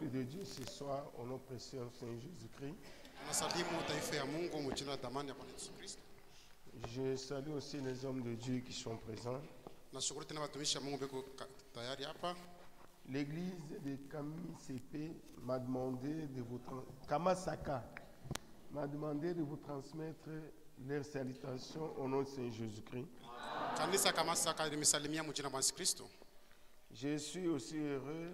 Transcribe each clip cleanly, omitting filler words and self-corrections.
peuple de Dieu ce soir, au nom précieux du Seigneur Jésus-Christ. Je salue aussi les hommes de Dieu qui sont présents. L'église de Kamisaka m'a demandé de vous transmettre leurs salutations au nom de Seigneur Jésus-Christ. Je suis aussi heureux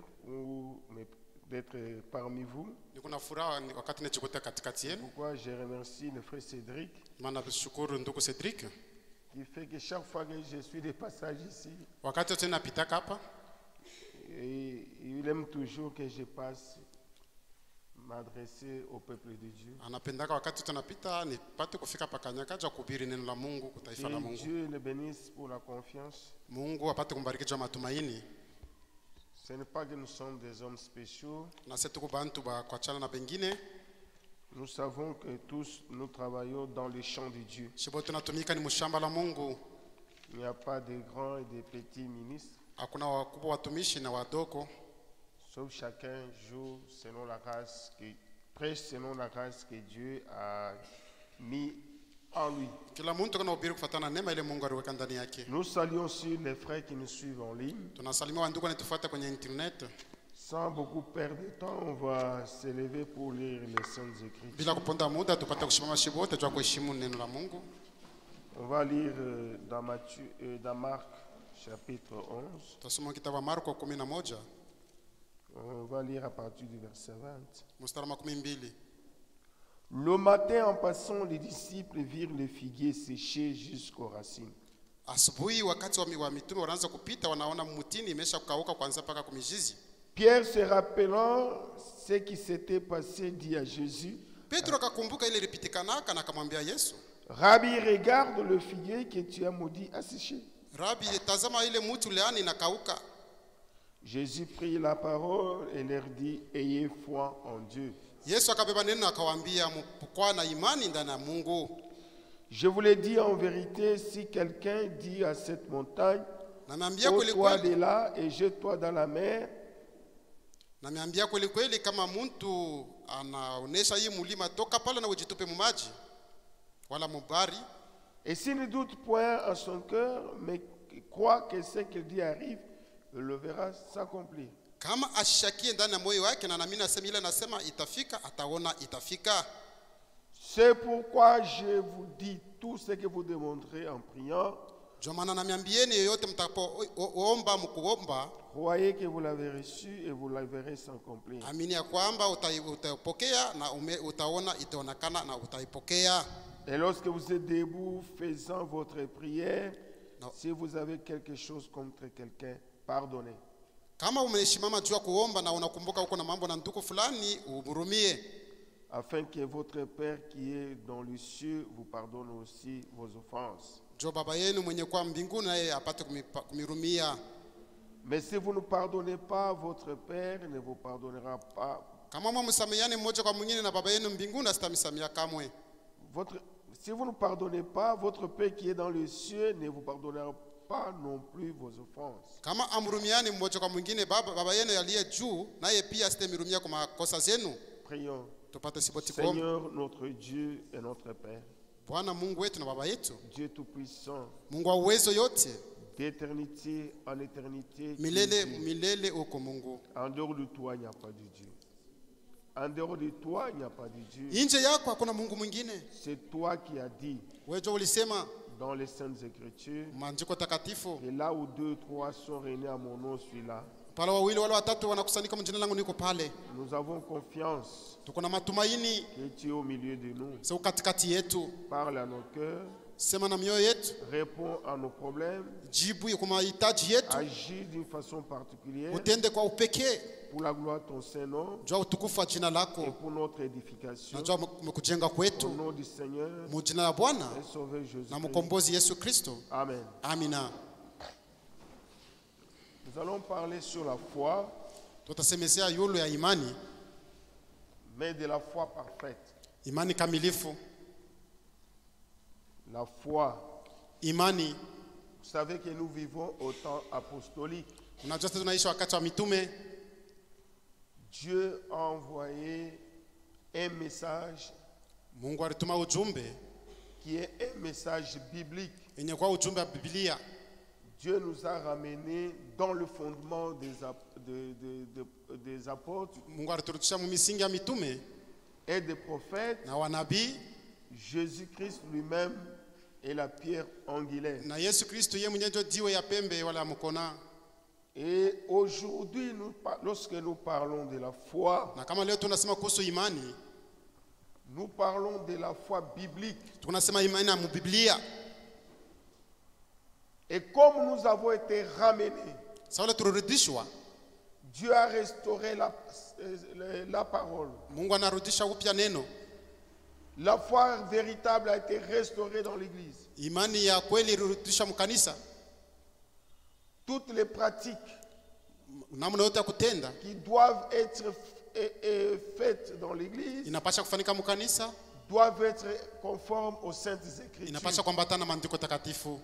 d'être parmi vous. Pourquoi je remercie le frère Cédric qui fait que chaque fois que je suis de passage ici, et il aime toujours que je passe m'adresser au peuple de Dieu. Que Dieu le bénisse pour la confiance. Ce n'est pas que nous sommes des hommes spéciaux. Nous savons que tous nous travaillons dans les champs de Dieu. Il n'y a pas de grands et de petits ministres. Sauf chacun joue selon la race prêche selon la race que Dieu a mis en lui. Nous saluons aussi les frères qui nous suivent en ligne. Sans beaucoup perdre de temps, on va s'élever pour lire les Saintes Écritures. On va lire dans Marc chapitre 11. On va lire à partir du verset 20. Le matin, en passant, les disciples virent les figuiers séchés jusqu'aux racines. Pierre, se rappelant ce qui s'était passé, dit à Jésus: Rabbi, regarde le figuier que tu as maudit a séché. Jésus prit la parole et leur dit: ayez foi en Dieu. Je vous l'ai dit en vérité, si quelqu'un dit à cette montagne: ôte-toi de là et jette-toi dans la mer, et s'il ne doute point en son cœur, mais croit que ce qu'il dit arrive, il le verra s'accomplir. C'est pourquoi je vous dis tout ce que vous demanderez en priant. Croyez que vous l'avez reçu et vous la verrez s'accomplir. Et lorsque vous êtes debout faisant votre prière, si vous avez quelque chose contre quelqu'un, pardonnez. Afin que votre Père qui est dans les cieux vous pardonne aussi vos offenses. Mais si vous ne pardonnez pas, votre Père ne vous pardonnera pas. Si vous ne pardonnez pas, votre Père qui est dans les cieux ne vous pardonnera pas non plus vos offenses. Prions. Seigneur notre Dieu et notre Père, Dieu Tout-Puissant, d'éternité en éternité, en dehors de toi il n'y a pas de Dieu. En dehors de toi il n'y a pas de Dieu. C'est toi qui as dit dans les Saintes Écritures, et là où 2 3 sont réunis à mon nom, je suis là. Nous avons confiance que tu es au milieu de nous. Parle à nos cœurs, réponds à nos problèmes, agis d'une façon particulière pour la gloire de ton Saint-Nom et pour notre édification. Au nom du Seigneur et Sauveur Jésus-Christ. Amen. Nous allons parler sur la foi, mais de la foi parfaite. La foi. Vous savez que nous vivons au temps apostolique. Dieu a envoyé un message Mungu alituma ujumbe qui est un message biblique. yenye kwa ujumbe wa Biblia. Dieu nous a ramenés dans le fondement des apôtres Mungu aliturudisha mu misingi ya mitume et des prophètes. na wanabii. Jésus-Christ lui-même est la pierre angulaire. Na Yesu Kristo yeye mwenyewe ndio jiwe ya pembe wala mkona. Et aujourd'hui, lorsque nous parlons de la foi, Na kama leo tunasema kuhusu imani, nous parlons de la foi biblique. tunasema imani ya Biblia. Et comme nous avons été ramenés, Sawa turudishwa, Dieu a restauré la parole. Mungu anarudisha upya neno. La foi véritable a été restaurée dans l'église. Imani ya kweli irudisha mkanisa. Toutes les pratiques Namna yote ya kutenda qui doivent être faites dans l'église inapasha kufanyika mkanisa, doivent être conformes aux saintes écritures. inapasha kuambatana na maandiko takatifu.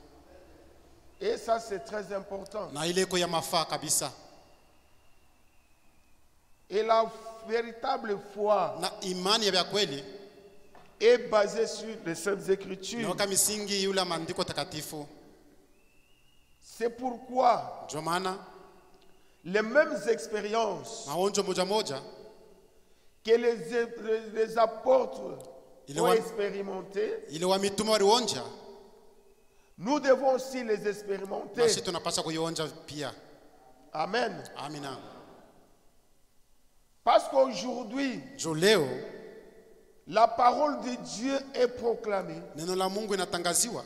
Et ça c'est très important. Na ile iko ya mafaa kabisa. Et la véritable foi Na imani ya kweli est basée sur les saintes écritures. na misingi yule maandiko takatifu. C'est pourquoi Ndio maana les mêmes expériences maonjo moja moja que les apôtres ont expérimentées, ile wa mitume walionja, nous devons aussi les expérimenter. nasi tunapaswa kuionja pia. Amen. Amina. Parce qu'aujourd'hui, Leo la parole de Dieu est proclamée neno la Mungu inatangaziwa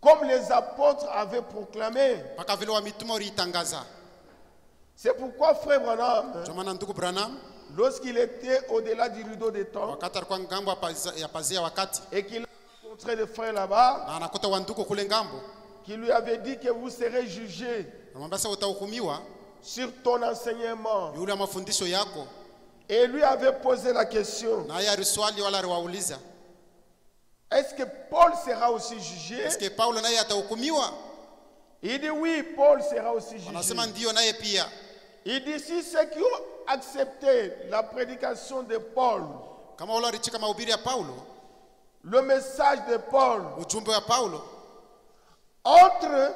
comme les apôtres avaient proclamé. mpaka vile wa mitume walitangaza. C'est pourquoi frère Branham, Ndio maana ndugu Branham lorsqu'il était au-delà du rideau des temps wakati alikuwa ngambo ya pazia wakati et qu'il a rencontré des frères là-bas, na anakuta wandugu kule ngambo, qui lui avait dit que vous serez jugés namwambia sasa utahukumiwa sur ton enseignement, yule mafundisho yako. et lui avait posé la question, Na yeye aliswali wala aliwauliza, est-ce que Paul sera aussi jugé? est-ce que Paulo naye atahukumiwa? Il dit oui, Paul sera aussi jugé. Wanasema ndio naye pia. Il dit si ceux qui ont accepté la prédication de Paul, Kama wale walichika mahubiri ya Paulo, le message de Paul, ujumbe wa Paulo, entre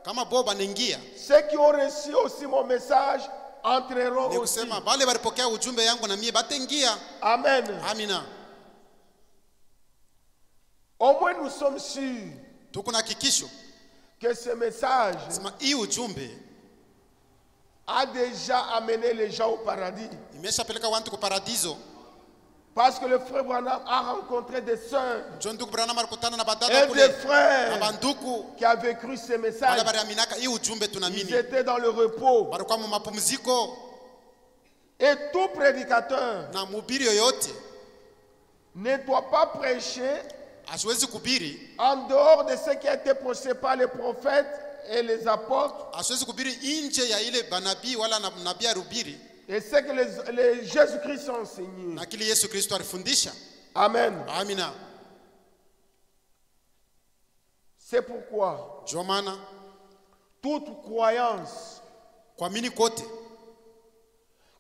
kama Boba anaingia, ceux qui ont reçu aussi mon message entreront ni aussi. kusema wale walipokea ujumbe yangu na mimi bataingia. Amen. Amina. Au moins nous sommes sûrs Tuko na hakikisho que ce message sema hii ujumbe a déjà amené les gens au paradis. imeshapeleka watu kwa paradiso. Parce que le frère Branham a rencontré des sœurs John ndugu Branham alikutana na badada et des kule na frères banduku qui avaient cru ce wale message. bariaminaka hii ujumbe Ils tunaamini, étaient dans le repos. walikuwa mu mapumziko. Et tout prédicateur Na mhubiri yoyote ne doit pas prêcher asiwezi kubiri, en dehors de ce qui a été prêché par les prophètes et les apôtres asiwezi kubiri nje ya ile banabii wala nabii arubiri et ce que les Jésus-Christ a enseigné. na kile Yesu Kristo alifundisha. Amen. Amina. C'est pourquoi Ndio maana toute croyance kuamini kote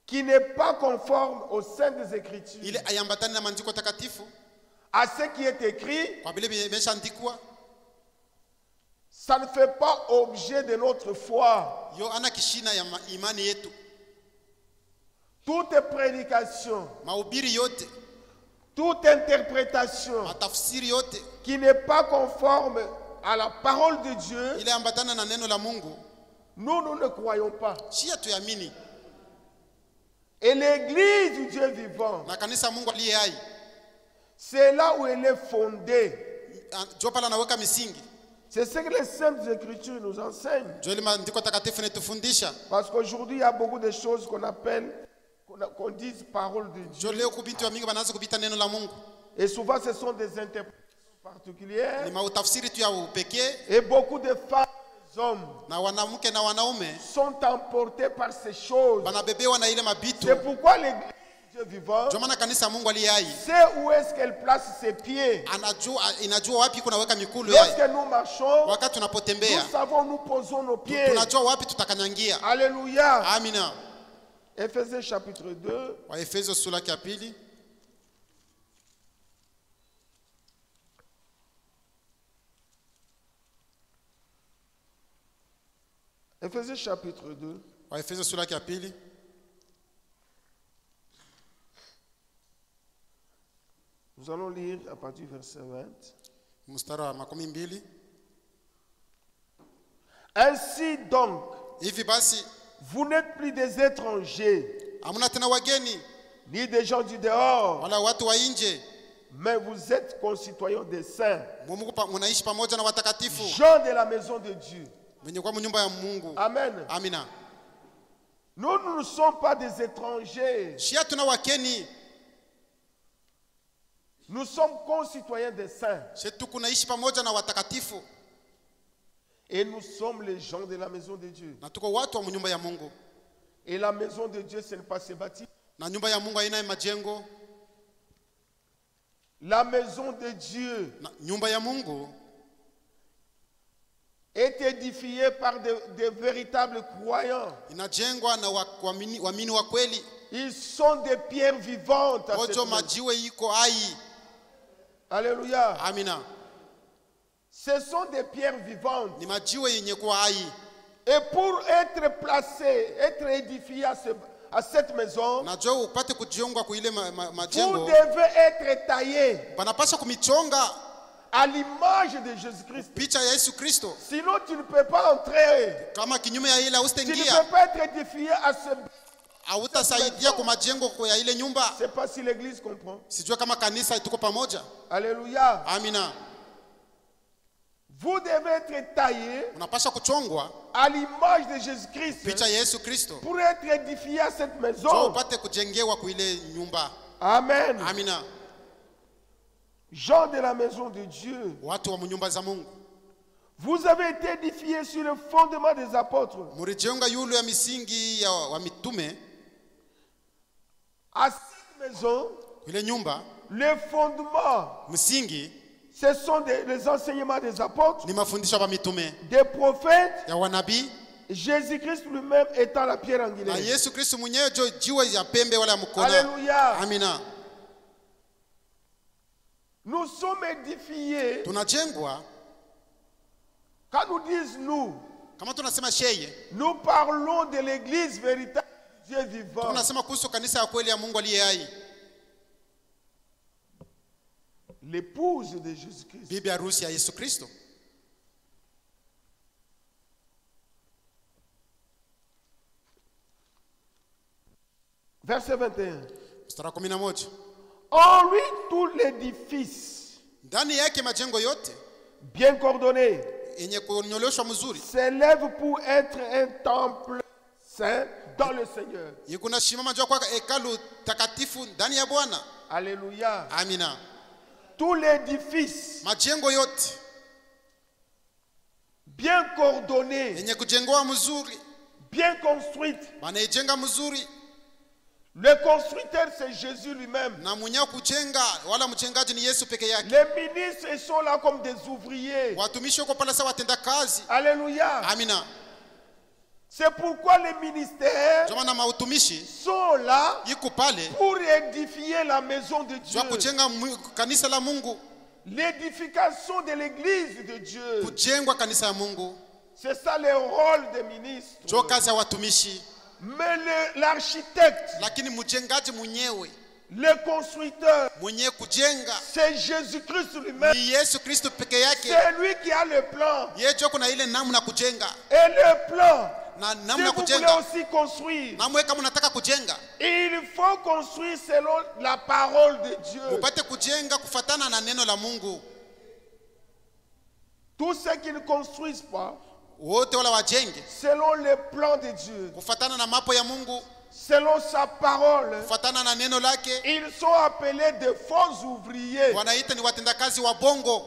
qui n'est pas conforme aux saintes écritures, ile ayambatani na maandiko takatifu, à ce qui est écrit, kwa vile imeshaandikwa, ça ne fait pas objet de notre foi. yo ana kishina ya imani yetu. Toute prédication, Mahubiri yote, toute interprétation matafsiri yote qui n'est pas conforme à la parole de Dieu, ile ambatana na neno la Mungu, nous ne croyons pas. shia tuyamini. Et l'église du Dieu vivant, Na kanisa Mungu aliye hai, c'est là où elle est fondée. ndio pala naweka misingi. C'est ce que les saintes écritures nous enseignent. Ndio ile maandiko takatifu yanatufundisha. Parce qu'aujourd'hui, il y a beaucoup de choses qu'on appelle, qu'on dise parole de Dieu. Ndio leo kubinti wa mingi wanaanza kubita neno la Mungu. Et souvent, ce sont des interprétations particulières. Ni mautafsiri tu ya upekee, Et beaucoup de femmes et des hommes na wanamke na wanaume sont emportés par ces choses. banabebewa na ile mabitu. C'est pourquoi l'église du Dieu vivant Ndio maana kanisa Mungu aliye hai sait où est-ce qu'elle place ses pieds. inajua wapi kunaweka mikulu yake. Lorsque nous marchons, Wakati tunapotembea nous savons, nous posons nos pieds. tunajua wapi tutakanyangia. Alléluia. Amina. Ephésiens chapitre 2. Waefeso sura ya pili. Ephésiens chapitre 2. Waefeso sura ya pili. Nous allons lire à partir du verset 20. Mstari wa 12. Ainsi donc, Hivi basi, vous n'êtes plus des étrangers, hamuna tena wageni ni des gens du dehors, wala watu wa nje, mais vous êtes concitoyens des saints, munaishi pamoja na watakatifu, gens de la maison de Dieu. wenye kwa nyumba ya Mungu. Amen. Amina. Nous ne sommes pas des étrangers. Shia tuna wakeni, Nous sommes concitoyens des saints. shetu kunaishi pamoja na watakatifu. Et nous sommes les gens de la maison de Dieu. Na tuko watu wa nyumba ya Mungu. Et la maison de Dieu, ce n'est pas se bâtir. Na nyumba ya Mungu haina majengo. La maison de Dieu Na nyumba ya Mungu est édifiée par de véritables croyants. inajengwa na waamini wa kweli. Ils sont des pierres vivantes. À cette Ojo maison. majiwe iko hai. Alléluia. Amina. Ce sont des pierres vivantes. Ni majiwe yenye kuwa hai. Et pour être placé, être édifié à cette maison, Najua upate kujengwa kwa ile vous majengo. devez être taillé Panapaswa kumichonga à l'image de Jésus-Christ. picha ya Yesu Kristo. Sinon, tu ne peux pas entrer. Kama kinyume ya ile Tu ne usitengia, peux pas être édifié à ce... hautasaidia kwa majengo ya ile nyumba. Je ne sais pas si l'église comprend. Sijua kama kanisa tuko pamoja. Alléluia. Amina. Vous devez être taillé Unapaswa kuchongwa à l'image de Jésus-Christ picha ya Yesu Kristo. pour être édifié à cette So maison. upate kujengewa kwa ile nyumba. Amen. Amina. Gens de la maison de Dieu, Watu wa nyumba za Mungu. vous avez été édifiés sur le fondement des apôtres. Murijenga yule ya misingi ya wa mitume. À cette maison, Ile nyumba le fondement, msingi ce sont les enseignements des apôtres, ni mafundisho ya mitume, des prophètes, ya wanabii, Jésus-Christ lui-même étant la pierre na angulaire. Yesu Kristo mwenyewe jiwe ya pembe wala ya mkono. Alléluia. Amina. Nous sommes édifiés. Tunajengwa Quand nous disons nous, kama tunasema sheye, nous parlons de l'église véritable de Dieu vivant. tunasema kuhusu kanisa ya kweli ya Mungu aliye hai, L'épouse de Jésus-Christ. bibi harusi ya Yesu Kristo. Verset 21. Mstari 11. En lui, tout l'édifice, Ndani yake majengo yote bien coordonné, yenye kunyoloshwa mzuri s'élève pour être un temple saint dans le Seigneur. yikuna shimama jua kwa hekalu takatifu ndani ya Bwana. Alléluia. Amina. Tout l'édifice, Majengo yote bien coordonné, yenye kujengoa mzuri, bien construite. banaijenga mzuri, Le constructeur, c'est Jésus lui-même. na mwenye kujenga wala mjengaji ni Yesu peke yake. Les ministres ils sont là comme des ouvriers. Watumishi wako pale sawa watenda kazi. Alléluia. Amina. C'est pourquoi les ministères Ndio maana mautumishi sont là iko pale pour édifier la maison de Dieu. jua kujenga kanisa la Mungu, L'édification de l'église de Dieu. kujengwa kanisa ya Mungu. C'est ça le rôle des ministres. Ndio kazi ya watumishi. Mais l'architecte, Lakini mjengaji mwenyewe le constructeur, mwenye kujenga c'est Jésus-Christ lui-même. ni Yesu Kristo peke yake. C'est lui qui a le plan. Yeye ndio kuna ile namna kujenga Et le plan, na si namna vous voulez kujenga. aussi construire, Na mwe kama unataka kujenga, il faut construire selon la parole de Dieu. upate kujenga kufatana na neno la Mungu. Tous ceux qui ne construisent pas Wote wala wajenge selon le plan de Dieu, kufatana na mapo ya Mungu, selon sa parole, kufatana na neno lake, ils sont appelés de faux ouvriers. wanaita ni watendakazi wa bongo.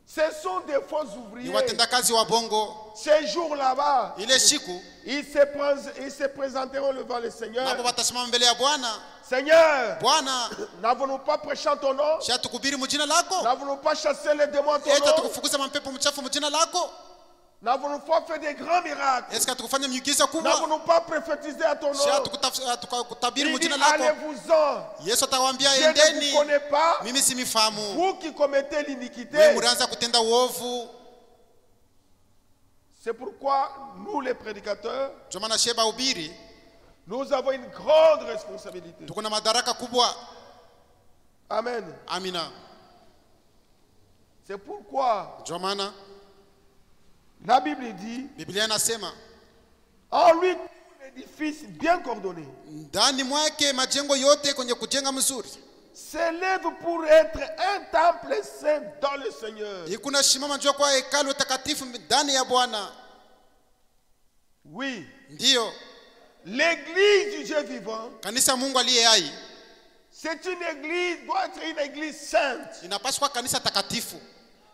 Ce sont des faux Ni ouvriers. watendakazi wa bongo. Ces jours là-bas, Ile siku ils se présenteront devant le Seigneur. napo watasimama mbele ya Bwana. Seigneur, Bwana, n'avons-nous pas prêché en ton nom? shatukubiri mjina lako? N'avons-nous pas chassé les démons en ton Eta nom? tukufukuza mapepo mchafu mjina lako? N'avons-nous pas fait des grands miracles? Est-ce que tukufanya miujiza kubwa? N'avons-nous pas prophétisé à ton nom? Hatukutabiri Il dit, mjina lako. allez-vous-en. Yesu atawaambia Je ne vous endeni. connais pas. Mimi simifahamu. Vous qui commettez l'iniquité. Wewe mnaanza kutenda uovu. C'est pourquoi nous les prédicateurs, Jomana sheba ubiri. nous avons une grande responsabilité. Tuko na madaraka kubwa. Amen. Amina. C'est pourquoi Jomana la Bible dit, Biblia inasema en lui tout l'édifice bien coordonné ndani mwake majengo yote kwenye kujenga mzuri s'élève pour être un temple saint dans le Seigneur. ikuna shimama jua kwa hekalu takatifu ndani ya Bwana. Oui. Ndio. L'église du Dieu vivant. Kanisa Mungu aliye hai. C'est une église, doit être une église sainte. Inapaswa kuwa kanisa takatifu.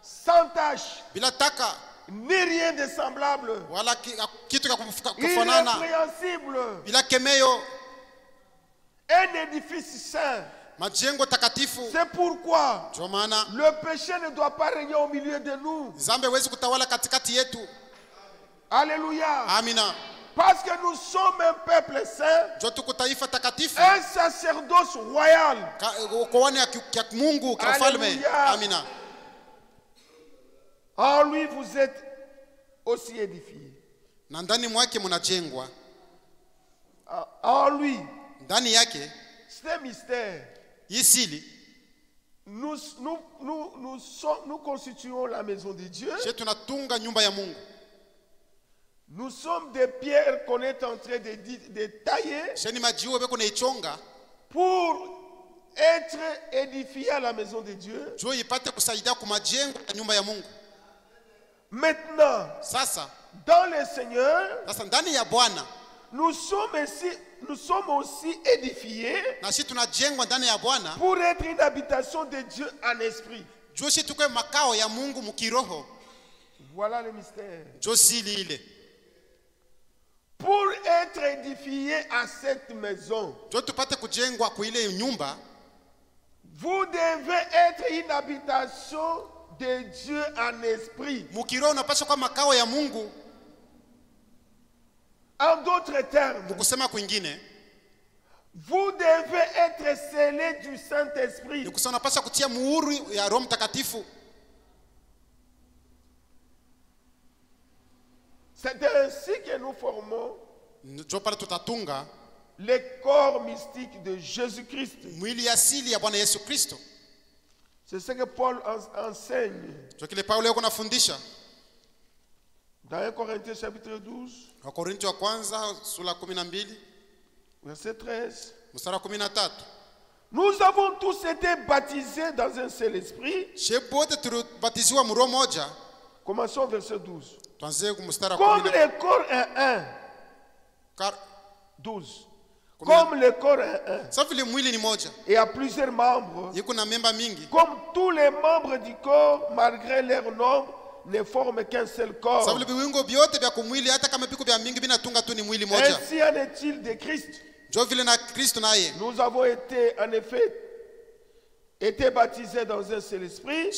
Sans tache. Bila taka. Ni rien de semblable. Wala kitu cha kufanana. Irrépréhensible. Bila kemeyo. Un édifice saint. Majengo takatifu. C'est pourquoi Jomana le péché ne doit pas régner au milieu de nous. Zambe hawezi kutawala katikati yetu. Alléluia. Amina. Parce que nous sommes un peuple saint, un sacerdoce royal. Amina. En lui vous êtes aussi édifiés. En lui, c'est un mystère. Nous constituons la maison de Dieu. Nous sommes des pierres qu'on est en train de tailler pour être édifiés à la maison de Dieu. Maintenant, dans le Seigneur, nous sommes aussi édifiés pour être une habitation de Dieu en esprit. Voilà le mystère. Pour être édifié à cette maison, vous devez être une habitation de Dieu en esprit. En d'autres termes, vous devez être scellé du Saint-Esprit. C'est ainsi que nous formons le corps mystique de Jésus-Christ. C'est ce que Paul enseigne. Dans 1 Corinthiens chapitre 12, verset 13. Nous avons tous été baptisés dans un seul esprit. Commençons verset 12. Comme le corps est un. 12. Comme le corps est un. Et a plusieurs membres. Comme tous les membres du corps, malgré leur nombre, ne forment qu'un seul corps. Ainsi en est-il de Christ. Nous avons été en effet baptisés dans un seul esprit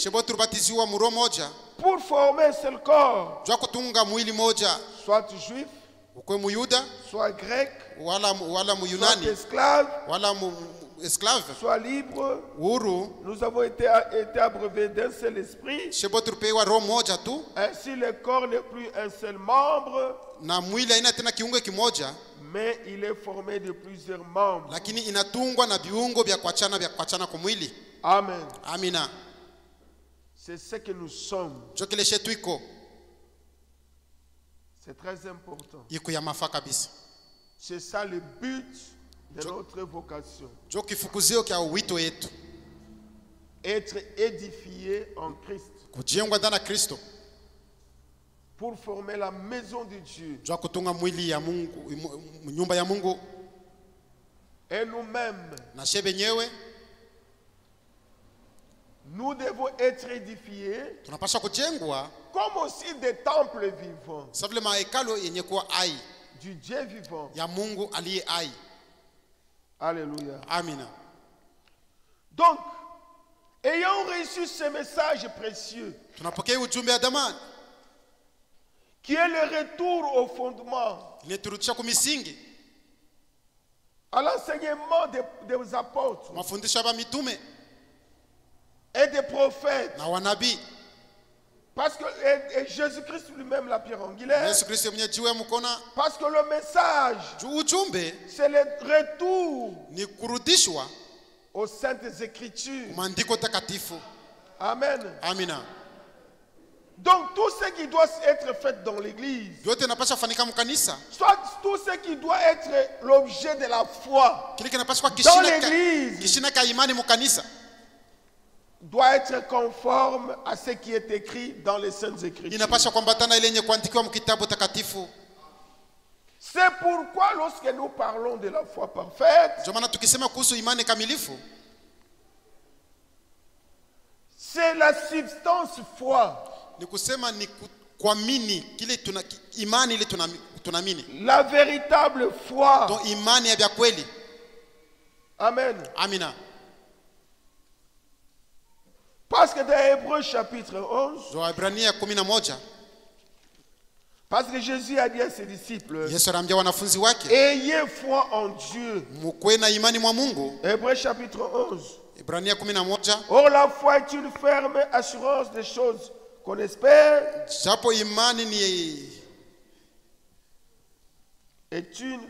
pour former un seul corps, soit juif, soit grec, soit esclave, soit libre. Nous avons été abreuvés d'un seul esprit. Ainsi le corps n'est plus un seul membre, mais il est formé de plusieurs membres. Amen. Amina. C'est ce que nous sommes. C'est très important. C'est ça le but de notre vocation. Être édifié en Christ. Pour former la maison de Dieu. Et nous-mêmes, nous devons être édifiés comme aussi des temples vivants du Dieu vivant. Alléluia. Amina. Donc, ayant reçu ce message précieux, qui est le retour au fondement, à l'enseignement des apôtres et des prophètes. Parce que et Jésus-Christ lui-même, la pierre angulaire, parce que le message, c'est le retour aux saintes écritures. Amen. Amina. Donc tout ce qui doit être fait dans l'église, soit tout ce qui doit être l'objet de la foi dans l'église, doit être conforme à ce qui est écrit dans les Saintes Écritures. C'est pourquoi lorsque nous parlons de la foi parfaite, c'est la substance foi. La véritable foi. Amen. Amina. Parce que dans Hébreux chapitre 11, parce que Jésus a dit à ses disciples, ayez foi en Dieu. Hébreux chapitre 11. Or la foi est une ferme assurance des choses qu'on espère, est une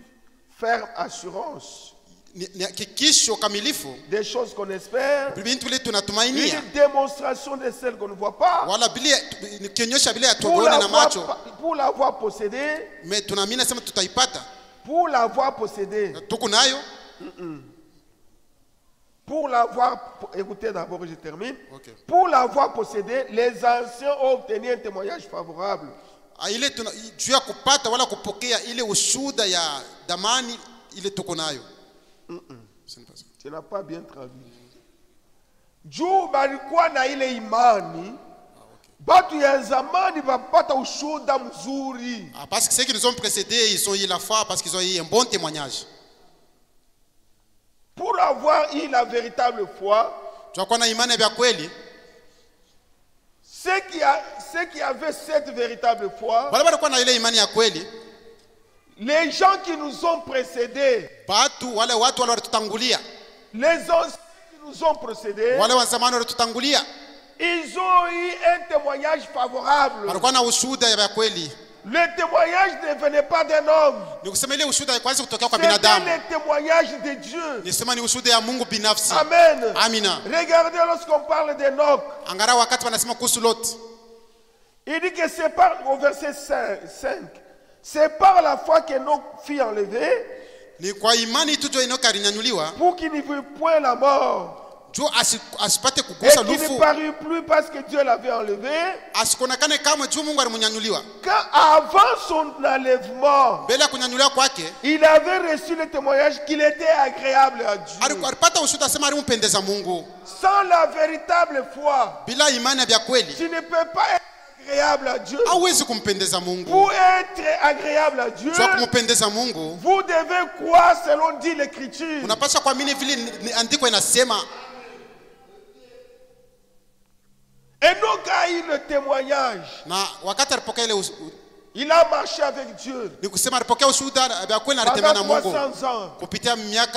ferme assurance des choses qu'on espère, une démonstration de celles qu'on ne voit pas. Pour l'avoir possédée, pour l'avoir possédée, pour l'avoir, écoutez d'abord, je termine. Okay. Pour l'avoir possédé, les anciens ont obtenu un témoignage favorable. Tu n'as pas bien traduit. Juu balikuwa na ile imani, batu ya zamani bapata ushuda mzuri. Parce que ceux qui nous ont précédés, ils ont eu la foi parce qu'ils ont eu un bon témoignage. Pour avoir eu la véritable foi, ceux qui avaient cette véritable foi, les gens qui nous ont précédés, les anciens qui nous ont précédés, ils ont eu un témoignage favorable. Le témoignage ne venait pas d'un homme. C'était le témoignage de Dieu. Amen. Amina. Regardez lorsqu'on parle d'Enoch. Il dit que c'est par, au verset 5, c'est par la foi qu'Enoch fut enlevé pour qu'il n'y vit point la mort. Et qu'il ne parut plus parce que Dieu l'avait enlevé. Quand avant son enlèvement, il avait reçu le témoignage qu'il était agréable à Dieu. Sans la véritable foi, tu ne peux pas être agréable à Dieu. Pour être agréable à Dieu, vous devez croire selon dit l'Écriture. Enoch a eu le témoignage. Il a marché avec Dieu pendant 300 ans. Dieu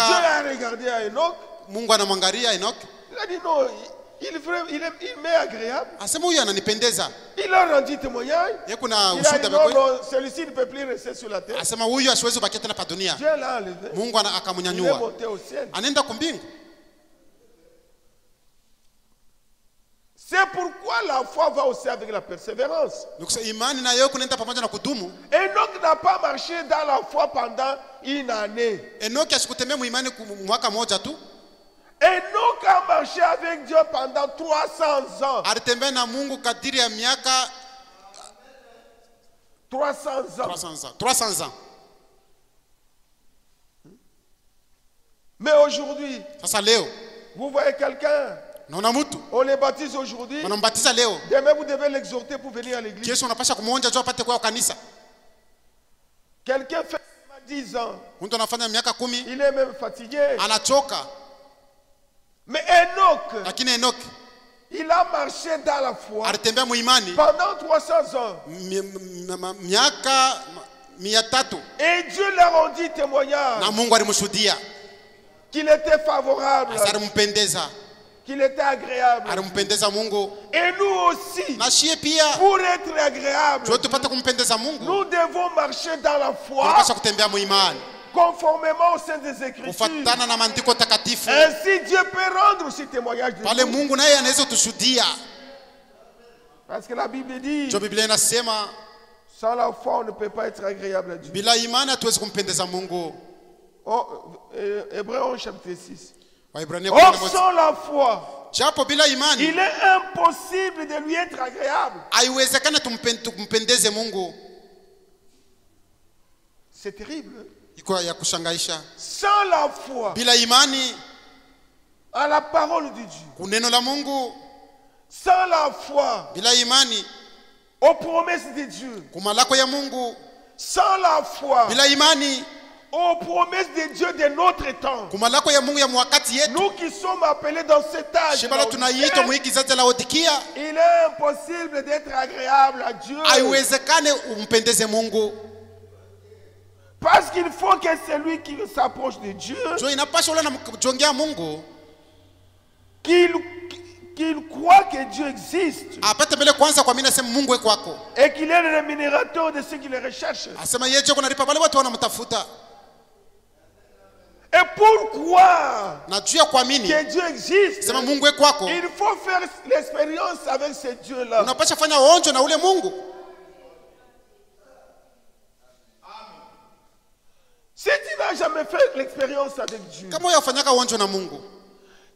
a regardé à Enoch. Il a dit non, il m'est agréable. Il a rendu témoignage. Il a dit non, celui-ci ne peut plus rester sur la terre. Dieu l'a enlevé. Il est monté au ciel. C'est pourquoi la foi va aussi avec la persévérance. Enoch n'a pas marché dans la foi pendant une année. Enoch a marché avec Dieu pendant 300 ans. 300 ans. Mais aujourd'hui, vous voyez quelqu'un, on les baptise aujourd'hui. Demain vous devez l'exhorter pour venir à l'église. Quelqu'un fait 10 ans. Il est même fatigué. Mais Enoch, Il a marché dans la foi alitembea muimani pendant 300 ans. miaka 300. Et Dieu leur rendit témoignage Na Mungu alimshuhudia. qu'il était favorable, Alimpendeza. qu'il était agréable. Alimpendeza Mungu. Et nous aussi, Na shie pia pour être agréable, jo tupate kumpendeza Mungu. nous devons marcher dans la foi Tunapaswa kutembea muimani conformément au sein des Écritures. kufuatana na maandiko takatifu. Ainsi Dieu peut rendre ce témoignage de Pale nous. Mungu naye anaweza tushuhudia. Parce que la Bible dit, Jo Biblia inasema sans la foi on ne peut pas être agréable à Dieu. bila imani hatuwezi kumpendeza Mungu. Hébreux 11 chapitre 6. Waibrania Or 11. sans la foi, Japo bila imani il est impossible de lui être agréable. haiwezekana tumpendeze Mungu. C'est terrible. Iko ya kushangaisha. Sans la foi Bila imani à la parole de Dieu, kuneno la Mungu, sans la foi bila imani aux promesses de Dieu, kumalako ya Mungu, sans la foi bila imani aux promesses de Dieu de notre temps, kumalako ya Mungu ya mwakati yetu, nous qui sommes appelés dans cet âge, shibala tunaitwa muhiki zazi la Laodikia, il est impossible d'être agréable à Dieu. haiwezekane umpendeze Mungu. Parce qu'il faut que celui qui s'approche de Dieu, Jo inapasha ule na mjongea Mungu qu'il croit que Dieu existe apate mbele kwanza kwa mimi nasema Mungu eko wako. et qu'il est le rémunérateur de ceux qui le recherchent. Asema yeye kuna lipa wale watu wanamtafuta. Et pour croire Na juu ya kuamini que Dieu existe, sema Mungu eko wako, il faut faire l'expérience avec ce Dieu-là. unapasha fanya onjo na ule Mungu. Si tu n'as jamais fait l'expérience avec Dieu, Kama wewe ufanyaka onjo na Mungu,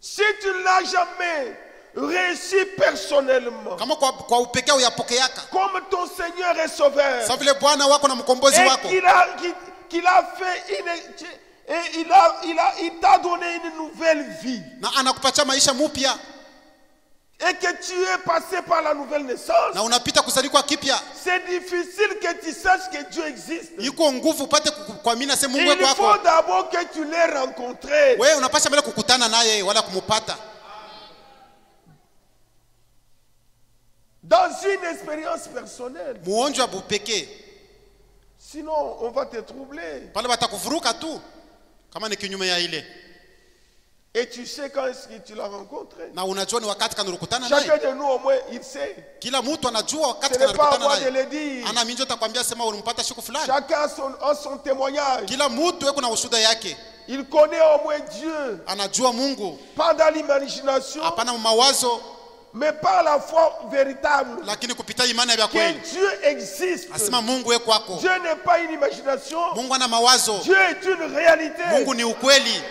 si tu ne l'as jamais réussi personnellement, kama kwa upekee uyapokeaka comme ton Seigneur et Sauveur, sawa vile Bwana wako na mkombozi et wako, qu'il a fait et il t'a donné une nouvelle vie, na anakupatia maisha mupya, et que tu es passé par la nouvelle naissance, na unapita kuzaliwa kipya, c'est difficile que tu saches que Dieu existe. iko nguvu upate kuamini sema Mungu Il wako faut wako. d'abord que tu l'aies rencontré. Wewe unapasha mbele kukutana naye wala kumupata Dans une expérience personnelle. muonjo wa bupekee. Sinon, on va te troubler. Pale watakuvuruka tu kama ni kinyume ya ile, Et tu sais quand est-ce que tu l'as rencontré. na unajua ni wakati kana ukutana naye. Chacun de nous au moins, il sait. Kila mtu anajua Ce wakati n'est kana pas à ukutana moi de naye. le dire. Ana minjo takwambia sema ulimpata siku fulani. Chacun a son témoignage. Kila mtu yuko na ushuhuda yake. Il connaît au moins Dieu. Anajua Mungu, Pas dans l'imagination, hapana mawazo, mais par la foi véritable. lakini kupita imani ya Que kweli. Dieu existe. Asema Mungu yuko wako. Dieu n'est pas une imagination. Mungu ana mawazo. Dieu est une réalité. Mungu ni ukweli.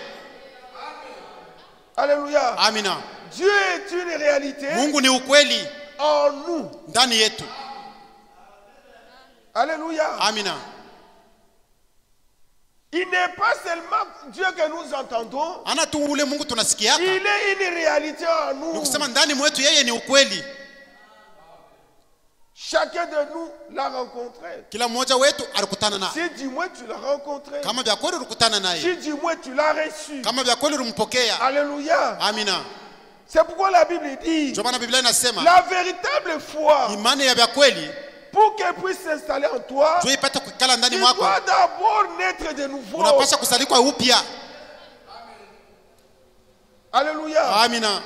Alléluia. Amina. Dieu est une réalité Mungu ni ukweli en nous. ndani yetu. Alléluia. Amina. Il n'est pas seulement Dieu que nous entendons. Ana tu ule Mungu tunasikiaka. Il est une réalité en nous. Nikusema ndani mwetu yeye ni ukweli. Chacun de nous l'a rencontré. Kila mmoja wetu alikutana naye. Si du moins tu l'as rencontré. Kama vya kweli ulikutana naye. Si du moins tu l'as reçu. Kama vya kweli ulimpokea. Alléluia. Amina. C'est pourquoi la Bible dit, Ndio maana Biblia inasema la véritable foi, imani ya vya kweli pour qu'elle puisse s'installer en toi, ndio ipate kukala tu ndani mwako. dois d'abord naître de nouveau. Unapaswa kusalikwa upya. Alléluia. Amina.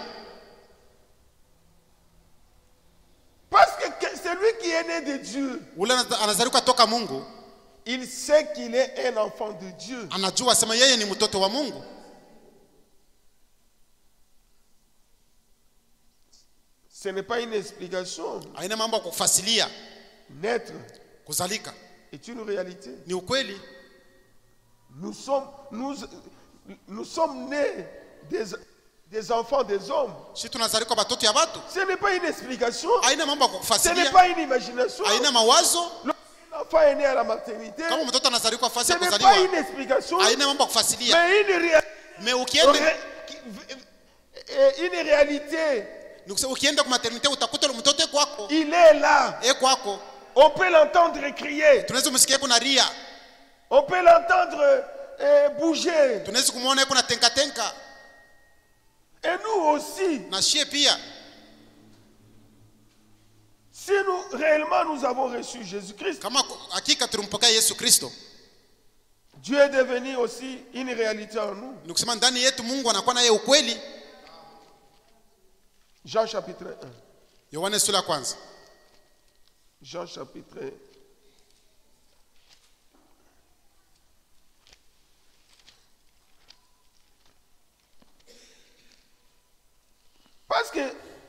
Parce que celui qui est né de Dieu, Ule anazalikuwa toka Mungu, il sait qu'il est un enfant de Dieu. anajua sema yeye ni mtoto wa Mungu. Ce n'est pas une explication. Haina mambo ya kufasilia. Naître Kuzalika est une réalité. ni ukweli. Nous sommes nés des enfants des hommes. Si tunazalika batoto ya watu, Ce n'est pas une explication. haina mambo ya Ce n'est kufasilia. pas une imagination. Haina mawazo. L'enfant est né à la maternité. Kama mtoto anazalika fasi Ce ya n'est kuzaliwa, pas une explication. haina mambo ya kufasilia. Mais Me ukienda une réalité. nikusema ukienda kwa maternite utakuta mtoto kwako. Il est là. Kwako. On peut l'entendre crier. Tunaweza msikia kuna ria. On peut l'entendre bouger. Tunaweza kumuona kuna tenka tenka. Et nous aussi, Na shie pia Si nous réellement nous avons reçu Jésus-Christ, kama hakika tulimpokea Yesu Kristo, Dieu est devenu aussi une réalité en nous. nikusema ndani yetu Mungu anakuwa naye ukweli. Jean chapitre 1. Yohana sura ya kwanza. Jean chapitre 1. Parce que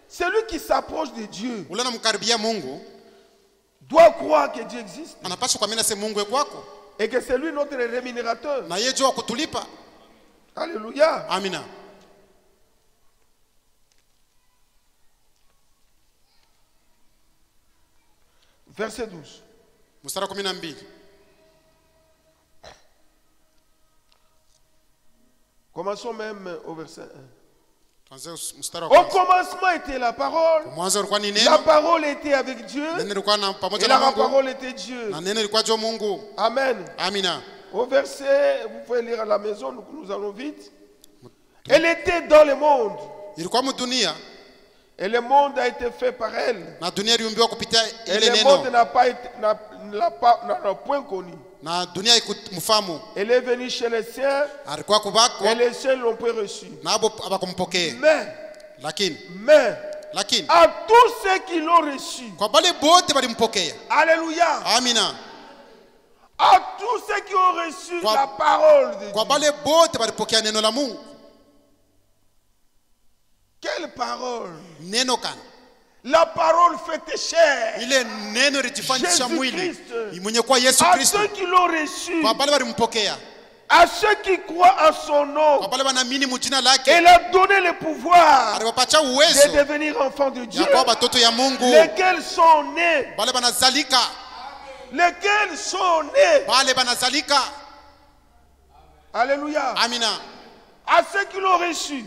celui qui s'approche de Dieu ule anamkaribia Mungu doit croire que Dieu existe anapaswa kuamini se Mungu kwako et que c'est lui notre rémunérateur. na yeye jua kutulipa. Alléluia. Amina. Verset 12. Mstari 12. Commençons même au verset 1. Au commencement était la parole. La parole était avec Dieu. Et la parole était Dieu. Amen. Amina. Au verset, vous pouvez lire à la maison, nous allons vite. Elle était dans le monde. Et le monde a été fait par elle. Et le monde n'a point connu. Elle est venue chez les siens. Et les siens l'ont pas reçu. Mais à tous ceux qui l'ont reçu. Alléluia. Amina. À tous ceux qui ont reçu la parole de Dieu. Quelle parole? La parole faite chair. Jésus-Christ. À ceux qui l'ont reçu. À ceux qui croient en son nom. Elle a donné le pouvoir de devenir enfants de Dieu. Lesquels sont nés. Lesquels sont nés. Alléluia. Amina. À ceux qui l'ont reçu,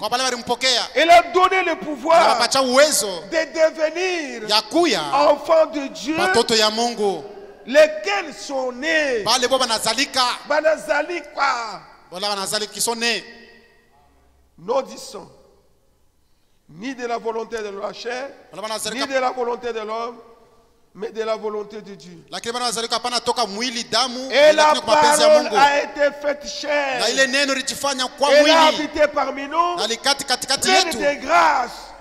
elle a donné le pouvoir de devenir enfants de Dieu. Lesquels sont nés. N'obéissant ni de la volonté de la chair, ni de la volonté de l'homme, mais de la volonté de Dieu. Et la parole a été faite chair. Elle a habité parmi nous, pleine de grâce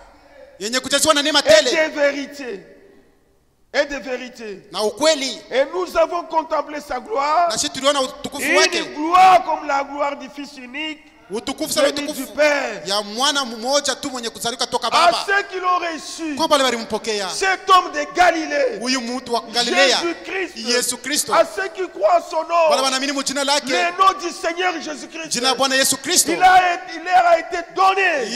et de vérité. Et de vérité. Et nous avons contemplé sa gloire. Une gloire comme la gloire du Fils unique. À ceux qui l'ont reçu, cet homme de Galilée, Jésus-Christ, à ceux qui croient en son nom, le nom du Seigneur Jésus-Christ, il leur a été donné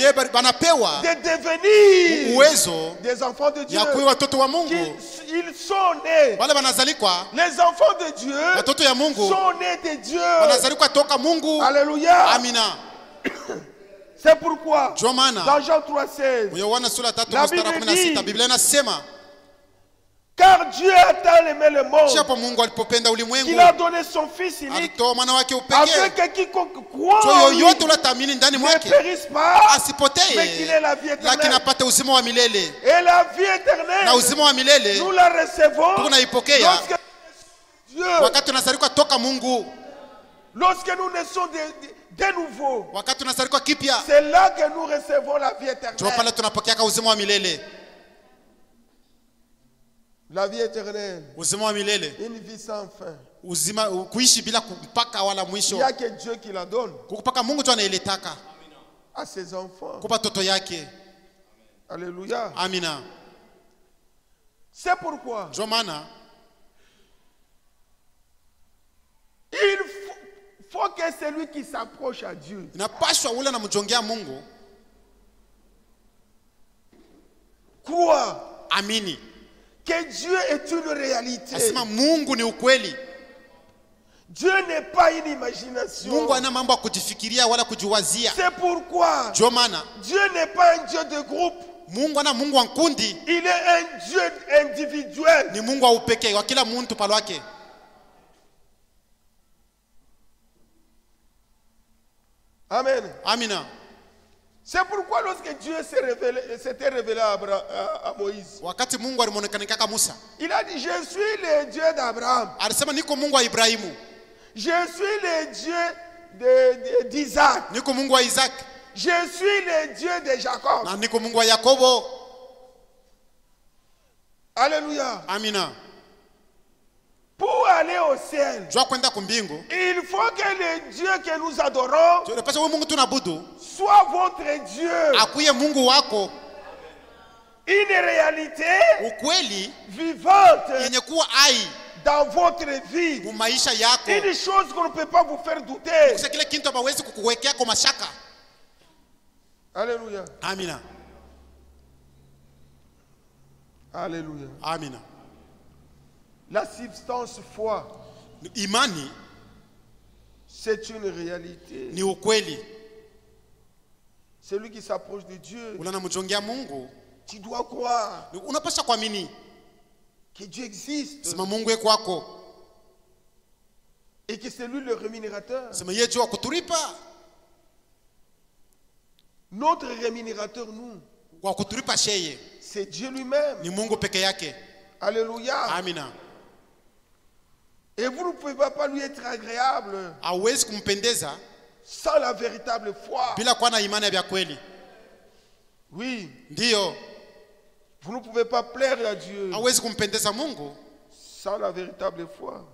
de devenir des enfants de Dieu. Ils sont nés. Les enfants de Dieu sont nés de Dieu. Alléluia. Amina. C'est pourquoi dans Jean 3,16 la Bible dit, car Dieu a tant aimé le monde qu'il a donné son Fils unique afin que quiconque croit en lui ne périsse pas, mais qu'il ait la vie éternelle. Et la vie éternelle, nous la recevons lorsque nous naissons de nouveau. C'est là que nous recevons la vie éternelle. La vie éternelle. Une vie sans fin. Il n'y a que Dieu qui la donne à ses enfants. Alléluia. Amina. C'est pourquoi il faut que celui qui s'approche à Dieu croit que Dieu est une réalité. Dieu n'est pas une imagination. C'est pourquoi Dieu n'est pas un Dieu de groupe. Il est un Dieu individuel. Amen. Amina. C'est pourquoi lorsque Dieu s'était révélé à Moïse, wakati Mungu alimonekanika Musa, il a dit, je suis le Dieu d'Abraham. Alisema niko Mungu wa Ibrahimu. Je suis le Dieu d'Isaac. Niko Mungu wa Isaac. Je suis le Dieu de Jacob. Na niko Mungu wa Yakobo. Alléluia. Amina. Pour aller au ciel, il faut que le Dieu que nous adorons soit votre Dieu. Une réalité vivante dans votre vie. Une chose qu'on ne peut pas vous faire douter. Alléluia. Amina. Alléluia. Amina. La substance foi, imani, c'est une réalité. Ni ukweli. Celui qui s'approche de Dieu, Mungu, tu dois croire unapaswa kuamini que Dieu existe. Sema Mungu eko wako. Et que c'est lui le rémunérateur. Sema yeye jua kutulipa. Notre rémunérateur, nous, kwa kutulipa sheye, c'est Dieu lui-même. Ni Mungu peke yake. Alléluia. Amina. Et vous ne pouvez pas lui être agréable sans la véritable foi. Oui. Ndio. Vous ne pouvez pas plaire à Dieu sans la véritable foi.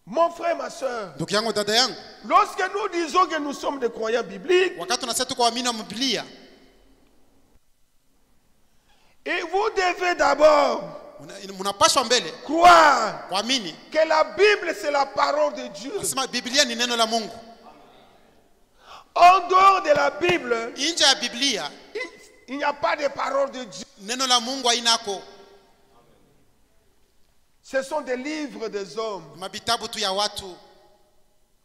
Mon frère, ma soeur, lorsque nous disons que nous sommes des croyants bibliques, et vous devez d'abord croire que la Bible c'est la parole de Dieu. En dehors de la Bible, il n'y a pas de parole de Dieu. Ce sont des livres des hommes.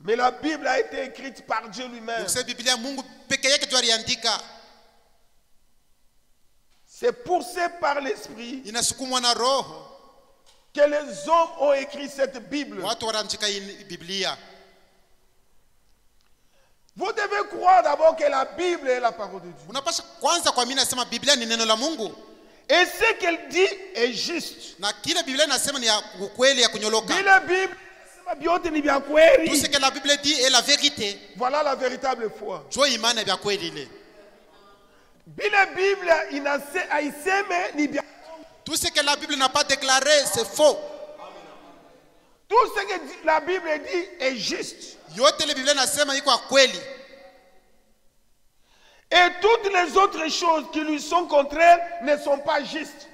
Mais la Bible a été écrite par Dieu lui-même. C'est poussé par l'esprit que les hommes ont écrit cette Bible. Vous devez croire d'abord que la Bible est la parole de Dieu. Et ce qu'elle dit est juste. Tout ce que la Bible dit est la vérité. Voilà la véritable foi. Tout ce que la Bible n'a pas déclaré, c'est faux. Tout ce que la Bible dit est juste. Et toutes les autres choses qui lui sont contraires ne sont pas justes.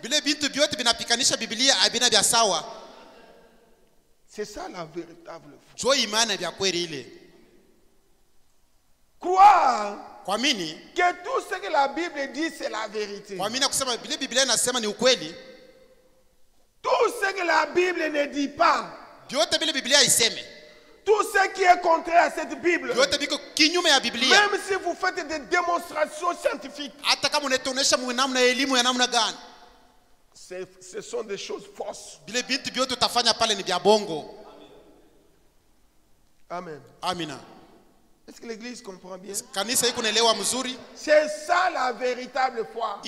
C'est ça la véritable foi. Croire que tout ce que la Bible dit c'est la vérité. Tout ce que la Bible ne dit pas, tout ce qui est contraire à cette Bible, même si vous faites des démonstrations scientifiques, ce sont des choses fausses. Amen. Amina. Est-ce que l'église comprend bien? C'est ça la véritable foi.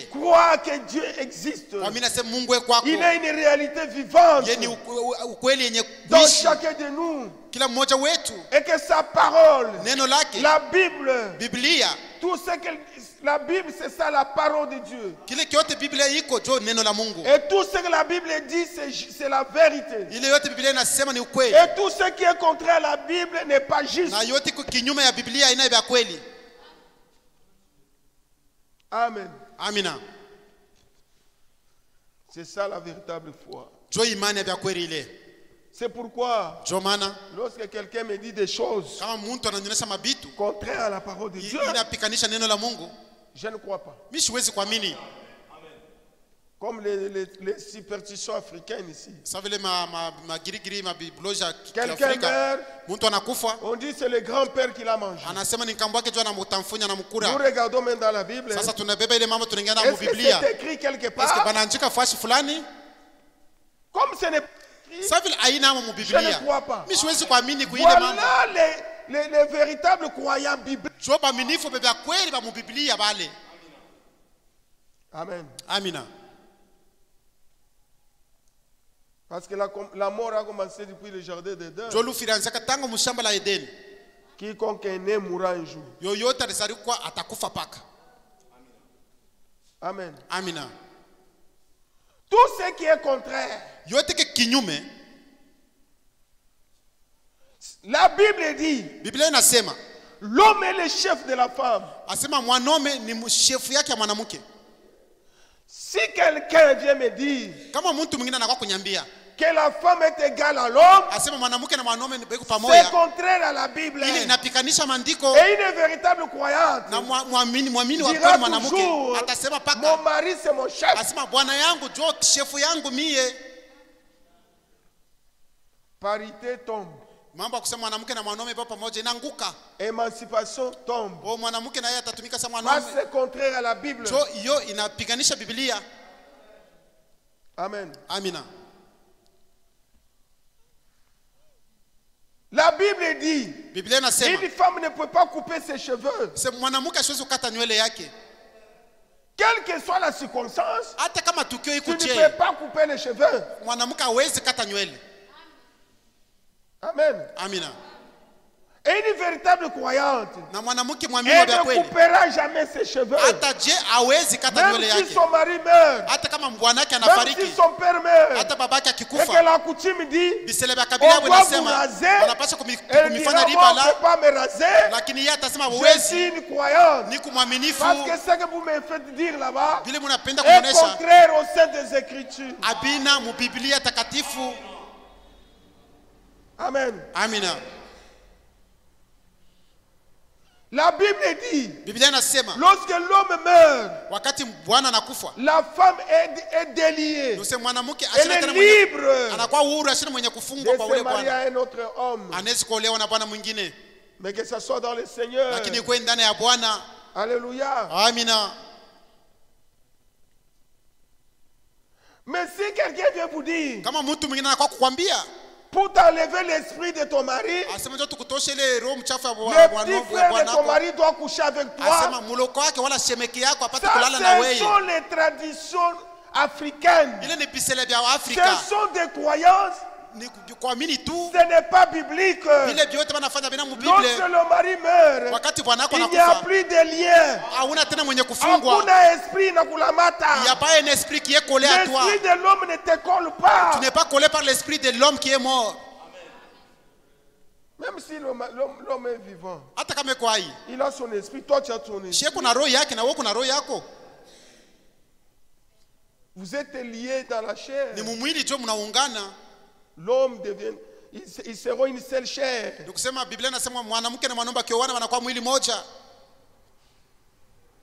Croire que Dieu existe. Il est une réalité vivante dans chacun de nous. Et que sa parole, la Bible, tout ce que la Bible, c'est ça la parole de Dieu. Et tout ce que la Bible dit, c'est la vérité. Et tout ce qui est contraire à la Bible n'est pas juste. Amen. Amina. C'est ça la véritable foi. C'est pourquoi, lorsque quelqu'un me dit des choses contraires à la parole de Dieu, je ne crois pas. Comme les superstitions africaines ici. Quelqu'un meurt, on dit c'est le grand-père qui l'a mangé. Nous regardons même dans la Bible. Est-ce que c'est écrit quelque part? Comme ce n'est pas Je ne crois pas. Voilà les véritables croyants bibliques. Amen. Amina. Parce que la mort a commencé depuis le jardin d'Éden. Quiconque est né mourra un jour. Amen. Amina. Tout ce qui est contraire. La Bible dit, l'homme est le chef de la femme. Si quelqu'un vient me dire que la femme est égale à l'homme, c'est contraire à la Bible. Et une véritable croyante dira toujours, mon mari c'est mon chef. Parité tombe. Émancipation tombe. C'est contraire à la Bible. Amen. Amina. La Bible dit, une femme ne peut pas couper ses cheveux. Quelle que soit la circonstance, tu ne peux pas couper les cheveux. Amen. Amina. Et une véritable croyante, elle ne coupera jamais ses cheveux. Même si son mari meurt, même si son père meurt, et que la coutume dit, on doit vous raser, elle dira, on ne peut pas me raser, je suis une croyante. Parce que ce que vous me faites dire là-bas est contraire au sein des Écritures. Amen. Amina. La Bible dit, lorsque l'homme meurt, la femme est déliée. Elle est libre de se marier à un autre homme. Mais que ce soit dans le Seigneur. Alléluia. Amina. Mais si quelqu'un vient vous dire, pour t'enlever l'esprit de ton mari, le petit frère de ton mari doit coucher avec toi. Ça, ce sont les traditions africaines. Ce sont des croyances. Ce n'est pas biblique. Lorsque le mari meurt, il n'y a plus de lien. Hakuna esprit na kulamata. L'esprit de l'homme ne te colle pas. Tu n'es pas collé par l'esprit de l'homme qui est mort. Même si l'homme est vivant, il a son esprit, toi tu as ton esprit. Vous êtes liés dans la chair. L'homme devient, ils seront une seule chair.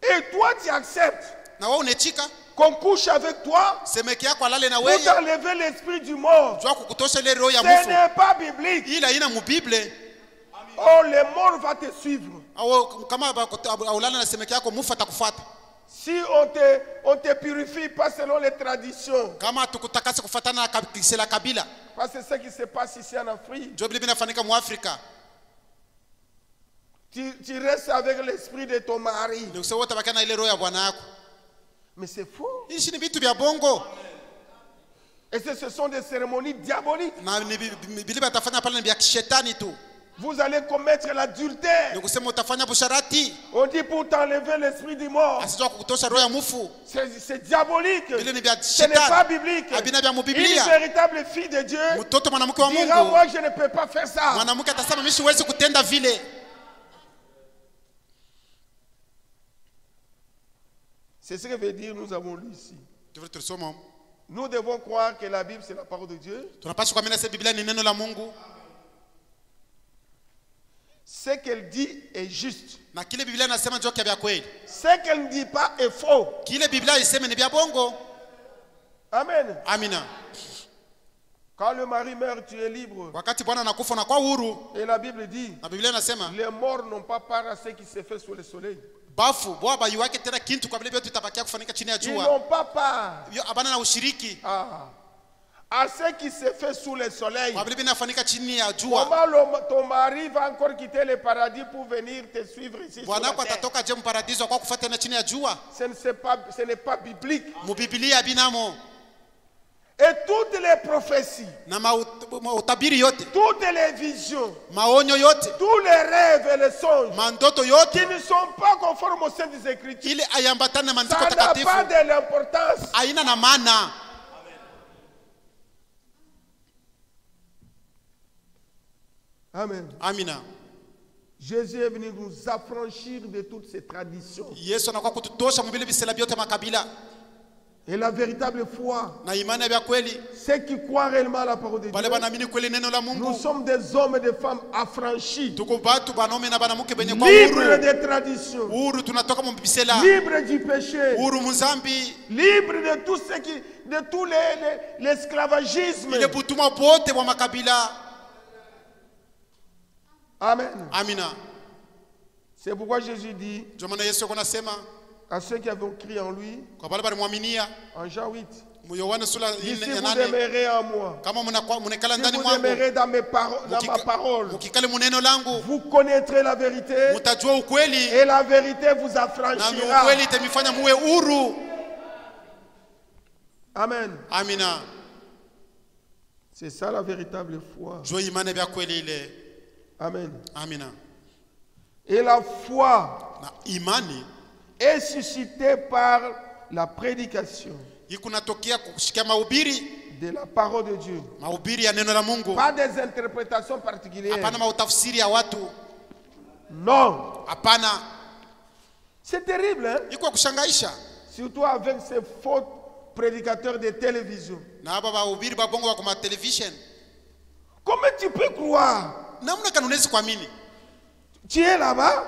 Et toi tu acceptes qu'on couche avec toi pour t'enlever l'esprit du mort. Ce n'est pas biblique. Oh, le mort va te suivre. Si on te purifie pas selon les traditions. Parce que c'est ce qui se passe ici en Afrique. Tu restes avec l'esprit de ton mari. Mais c'est faux. Et ce sont des cérémonies diaboliques. Vous allez commettre l'adultère. On dit pour t'enlever l'esprit du mort. C'est diabolique. Ce n'est pas biblique. Une véritable fille de Dieu dira, moi je ne peux pas faire ça. C'est ce que veut dire nous avons lu ici. Nous devons croire que la Bible c'est la parole de Dieu. Ce qu'elle dit est juste. Ce qu'elle ne dit pas est faux. Amen. Amina. Quand le mari meurt, tu es libre. Et la Bible dit, les morts n'ont pas part à ce qui se fait sous le soleil. Ils n'ont pas part. à ce qui se fait sous le soleil. Comment ton mari va encore quitter le paradis pour venir te suivre ici sur la terre? Ce n'est pas biblique. Et toutes les prophéties, toutes les visions, tous les rêves et les songes qui ne sont pas conformes aux Saintes Écritures, ça n'a pas de l'importance. Amen. Amina. Jésus est venu nous affranchir de toutes ces traditions. Et la véritable foi, ceux qui croient réellement à la parole de Dieu, nous sommes des hommes et des femmes affranchis, libres des traditions, libres du péché, libres de tout ce qui, de tout l'esclavagisme. Amen. Amina. C'est pourquoi Jésus dit à ceux qui avaient crié en lui, en Jean 8, si vous demeurez en moi, si vous demeurez dans ma parole, vous connaîtrez la vérité et la vérité vous affranchira. Amen. Amina. C'est ça la véritable foi. Amen. Amina. Et la foi est suscitée par la prédication de la parole de Dieu. Pas des interprétations particulières. Non. C'est terrible, hein? Surtout avec ces faux prédicateurs de télévision. Comment tu peux croire? Tu es là-bas,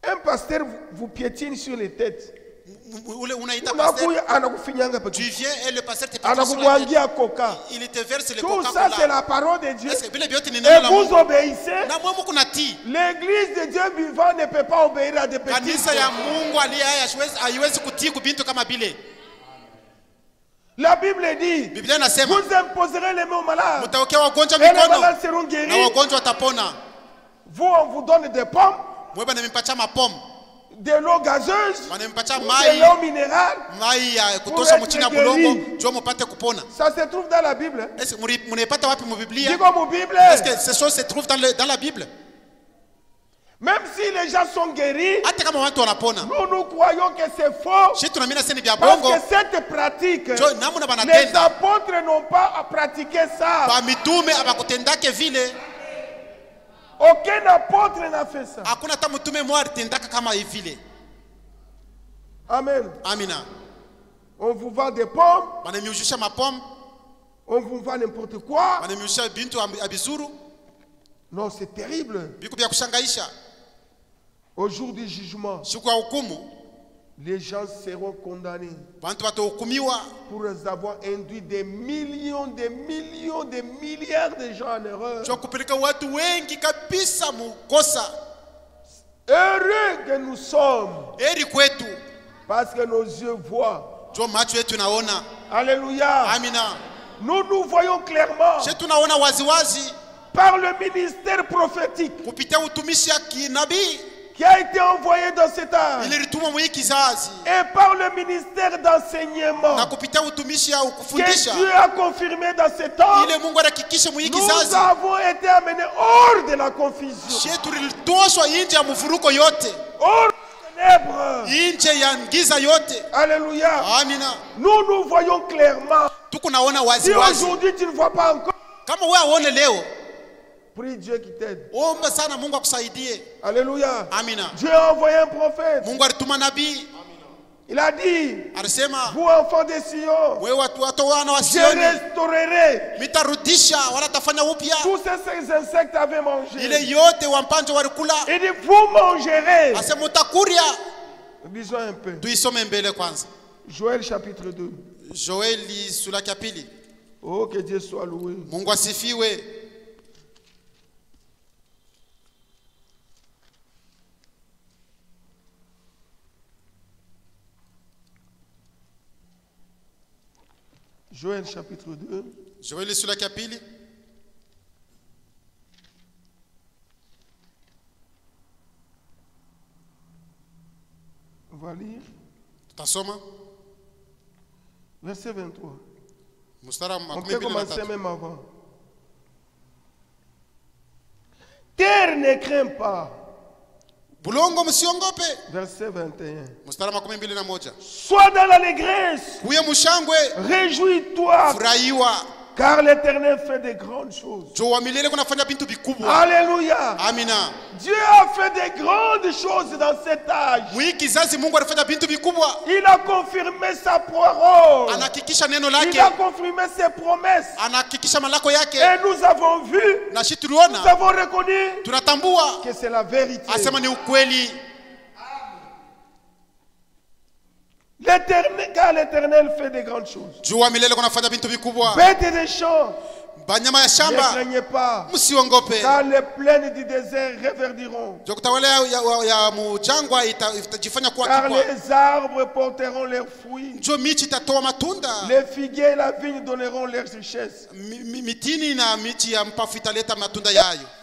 un pasteur vous piétine sur les têtes. Tu viens et le pasteur te piétine sur la tête. Il te verse le Tout ça c'est la parole de Dieu. Et vous obéissez. L'église de Dieu vivant ne peut pas obéir à des petits. La Bible dit, vous imposerez les mains aux malades et les malades seront guéris. Vous, on vous donne des pommes, de l'eau gazeuse, de l'eau minérale pour être guéri. Ça se trouve dans la Bible. Dis comme Bible. Est-ce que ces choses se trouvent dans la Bible? Même si les gens sont guéris, nous croyons que c'est faux. Parce que cette pratique, les apôtres n'ont pas pratiqué ça. Aucun apôtre n'a fait ça. Amen. Amina. On vous vend des pommes. On vous vend n'importe quoi. Non, c'est terrible. Au jour du jugement, les gens seront condamnés pour avoir induit des millions, des millions, des milliards de gens en erreur. Heureux que nous sommes, parce que nos yeux voient. Alléluia. Nous nous voyons clairement par le ministère prophétique qui a été envoyé dans cet âge et par le ministère d'enseignement que Dieu a confirmé dans cet temps. Nous avons été amenés hors de la confusion, hors des ténèbres. Alléluia. Nous nous voyons clairement. Si aujourd'hui tu ne vois pas encore, prie Dieu qui t'aide. Alléluia. Dieu a envoyé un prophète. Il a dit, vous enfants de Sion, je restaurerai tous ces insectes avaient mangé. Il dit, vous mangerez. Lisons un peu. Joël chapitre 2. Oh, que Dieu soit loué. Joël chapitre 2. Joël sura ya pili. On va lire. Tutasoma. Verset 23. On peut commencer même avant. Terre ne craint pas. Bulongo msiongope. Verset 21. Mstari 21. Sois dans l'allégresse. Kuye mushangwe. Réjouis-toi. Furahiwa. Car l'Éternel fait de grandes choses. Alléluia. Amina. Dieu a fait de grandes choses dans cet âge. Il a confirmé sa parole. Il a confirmé ses promesses. Et nous avons vu, nous avons reconnu que c'est la vérité. Car l'Éternel fait de grandes choses. Bêtes des champs, ne craignez pas, car les plaines du désert reverdiront. Car les arbres porteront leurs fruits. Les figuiers et la vigne donneront leurs richesses.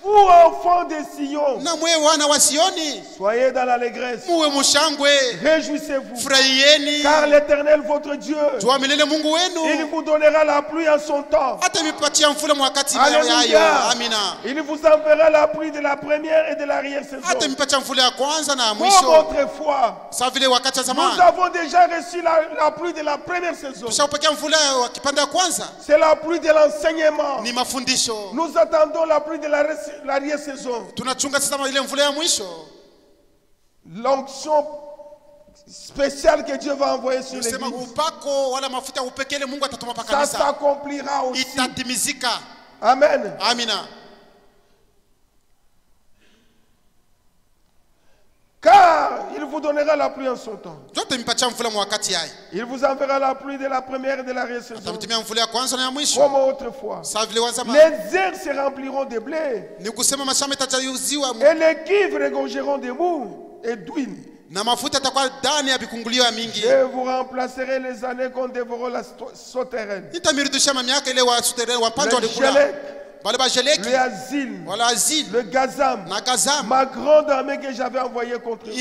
Vous, enfants de Sion, soyez dans l'allégresse. Réjouissez-vous. Car l'Éternel, votre Dieu, il vous donnera la pluie en son temps. Alléluia. Il vous enverra la pluie de la première et de l'arrière-saison. Comme autrefois, nous avons déjà reçu la pluie de la première saison. C'est la pluie de l'enseignement. Nous attendons la pluie de l'arrière-saison. L'onction spéciale que Dieu va envoyer sur l'église. Ça s'accomplira aussi. Amen. Amina. Car il vous donnera la pluie en son temps. Il vous enverra la pluie de la première et de l'arrière-saison. Comme autrefois. Les airs se rempliront de blé. Et les cuves regorgeront de mou et d'huile. Je vous remplacerai les années qu'on dévorera la sauterelle. Le asile, le gazam, ma grande armée que j'avais envoyée contre vous.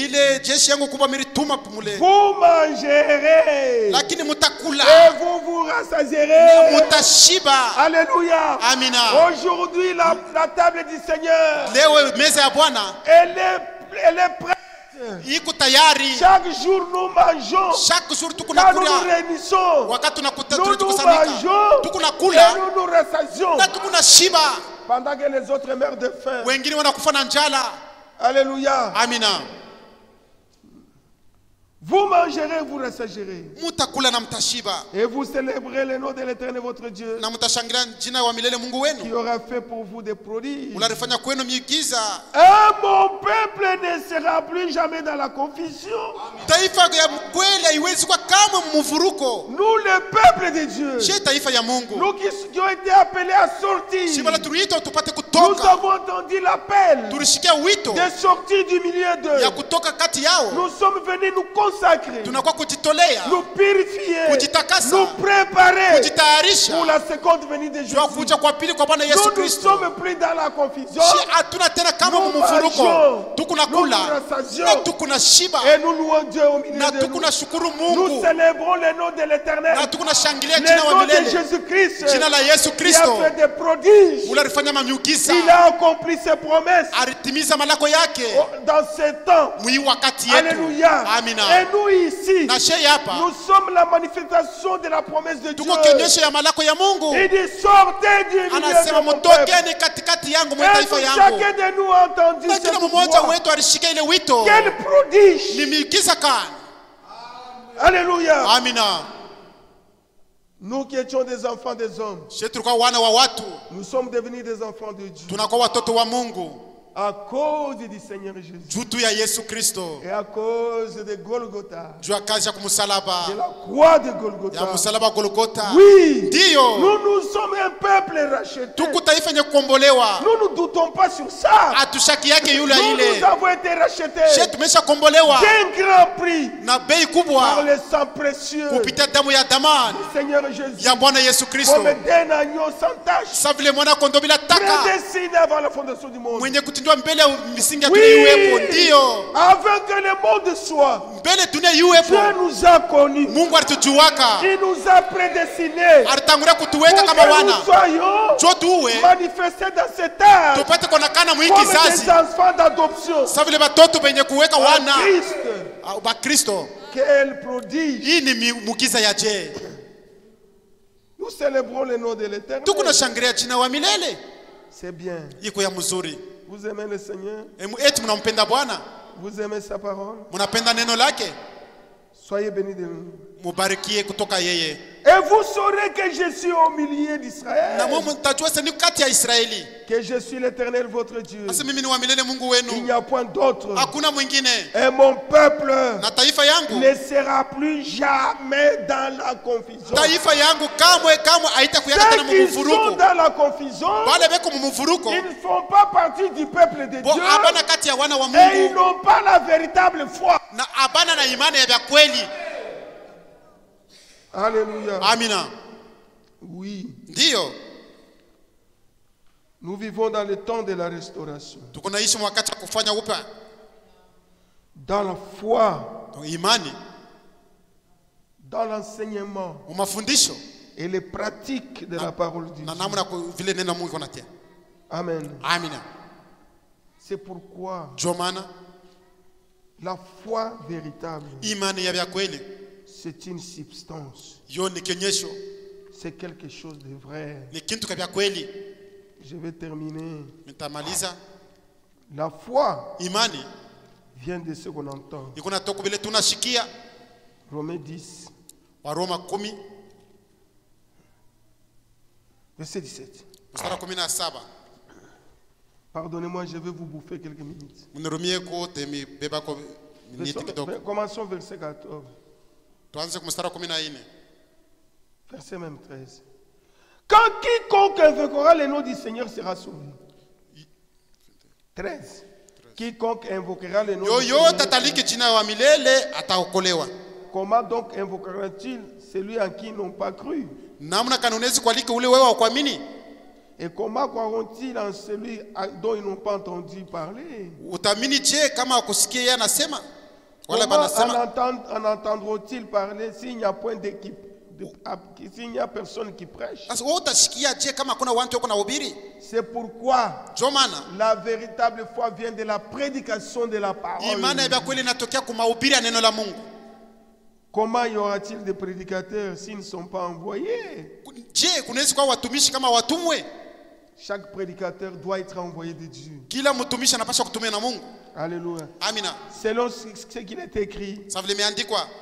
Vous mangerez et vous vous rassasierez. Alléluia. Aujourd'hui, la table du Seigneur, elle est prête. Chaque jour nous mangeons. Quand nous nous réunissons, nous mangeons et nous nous rassasions. Pendant que les autres meurent de faim. Alléluia. Amina. Vous mangerez, vous rassagirez. Et vous célébrez le nom de l'Éternel votre Dieu, qui aura fait pour vous des prodiges. Et mon peuple ne sera plus jamais dans la confusion. Nous, le peuple de Dieu, nous qui ont été appelés à sortir, nous avons entendu l'appel de sortir du milieu d'eux. Nous sommes venus nous consacrer, nous purifier, nous préparer pour la seconde venue de Jésus. Nous ne sommes plus dans la confusion. Nous marchons, nous nous rassasions et nous louons Dieu au milieu de nous. Nous célébrons le nom de l'Éternel, le nom de Jésus-Christ, qui a fait des prodiges. Il a accompli ses promesses dans ces temps. Alléluia. Et nous ici, nous sommes la manifestation de la promesse de Dieu. Il dit sortez du milieu de mon peuple. Et chacun de nous a entendu cette voix. Quel prodige. Alléluia. Nous qui étions des enfants des hommes, nous sommes devenus des enfants de Dieu. À cause du Seigneur Jésus. Jutu ya Yesu Kristo. Et à cause de Golgotha. Juu ya kazi ya kumusalaba. De la croix de Golgotha. Ya musalaba Golgotha. Oui. Ndiyo. Nous sommes un peuple racheté. Tuku taifa yenye kukombolewa. Nous ne doutons pas sur ça. Atushaki yake yule ile. Nous avons été rachetés. Shetu tumesha kombolewa. D'un grand prix. Na bei kubwa. Par le sang précieux. Kupitia damu ya damani. Seigneur Jésus. Ya Bwana Yesu Kristo. Comme d'un agneau sans tache. Sa vile mwana kondoo bila taka. Prédestiné avant la fondation du monde. Mwenye kutindwa mbele ya misingi ya dunia iwepo. Ndio. Avant que le monde soit. Mbele dunia iwepo. Dieu nous a connus. Mungu alitujuaka. Il nous a prédestinés. Alitangulia kutuweka kama wana. Jo tuwe. Manifestés dans cette âge. Tupate kuonekana mwiki comme kizazi. des enfants d'adoption. Sa vile watoto wenye kuweka wana. Christ. Ba Kristo. Quel prodige. Hii ni muujiza ya je. Nous célébrons le nom de l'Éternel. Tuko na shangilia jina wa milele. C'est bien. Iko ya mzuri. Vous aimez le Seigneur? Eti mnampenda Bwana? Vous aimez sa parole? Mnapenda neno lake? Soyez bénis de nous. Mubarikie kutoka yeye. Et vous saurez que je suis au milieu d'Israël. Na Mungu mtajua sasa ni kati ya Israeli. Que je suis l'Éternel votre Dieu. Sasa mimi ni wa milele Mungu wenu. Il n'y a point d'autre. Hakuna mwingine. Et mon peuple na taifa yangu ne sera plus jamais dans la confusion. Taifa yangu kamwe haitakuwa tena mvuruko. Ceux qui sont dans la confusion, wale beko mvuruko, ils ne font pas partie du peuple de Dieu. Abana kati ya wana wa Mungu. Et ils n'ont pas la véritable foi. Na abana na imani ya kweli. Alléluia. Amina. Oui. Ndio. Nous vivons dans le temps de la restauration. Tukonaishi wakati wa kufanya upya. Dans la foi. Imani. Dans l'enseignement. Mafundisho. Et les pratiques de la parole de Dieu. Na namna vile neno Mungu konatia. Amen. Amina. C'est pourquoi Jomana, la foi véritable, imani ya kweli, c'est une substance. Yo ni kionyesho. C'est quelque chose de vrai. Ni kitu kya kweli. Je vais terminer. Nitamaliza. La foi, imani, vient de ce qu'on entend. Iko natoka vile tunashikia. Romains 10. Waroma 10. Verset 17. Mstari 17. Pardonnez-moi, je vais vous bouffer quelques minutes. Commençons verset 14. Verset même 13. Quand quiconque invoquera le nom du Seigneur sera sauvé. 13. Quiconque invoquera le nom du Seigneur. Comment donc invoquera-t-il celui en qui ils n'ont pas cru? Et comment croiront-ils en celui dont ils n'ont pas entendu parler? Comment en entendront-ils parler s'il n'y a point d'équipe, s'il n'y a personne qui prêche? C'est pourquoi la véritable foi vient de la prédication de la parole. Comment y aura-t-il des prédicateurs s'ils ne sont pas envoyés? Chaque prédicateur doit être envoyé de Dieu. Alléluia. Amina. Selon ce qu'il est écrit,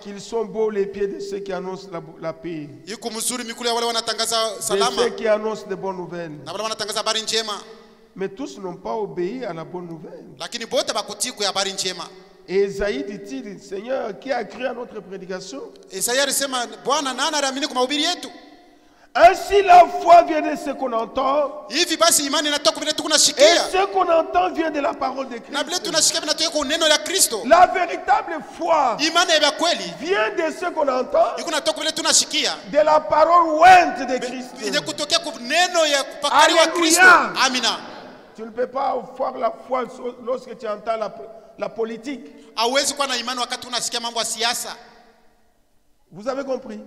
qu'ils sont beaux les pieds de ceux qui annoncent la paix, de ceux qui annoncent de bonnes nouvelles. Mais tous n'ont pas obéi à la bonne nouvelle. Et Esaïe dit-il, Seigneur, qui a cru à notre prédication? Ainsi la foi vient de ce qu'on entend. Et ce qu'on entend vient de la parole de Christ. La véritable foi vient de ce qu'on entend, de la parole ointe de Christ. Alléluia. Amina. Tu ne peux pas avoir la foi lorsque tu entends la politique. Vous avez compris?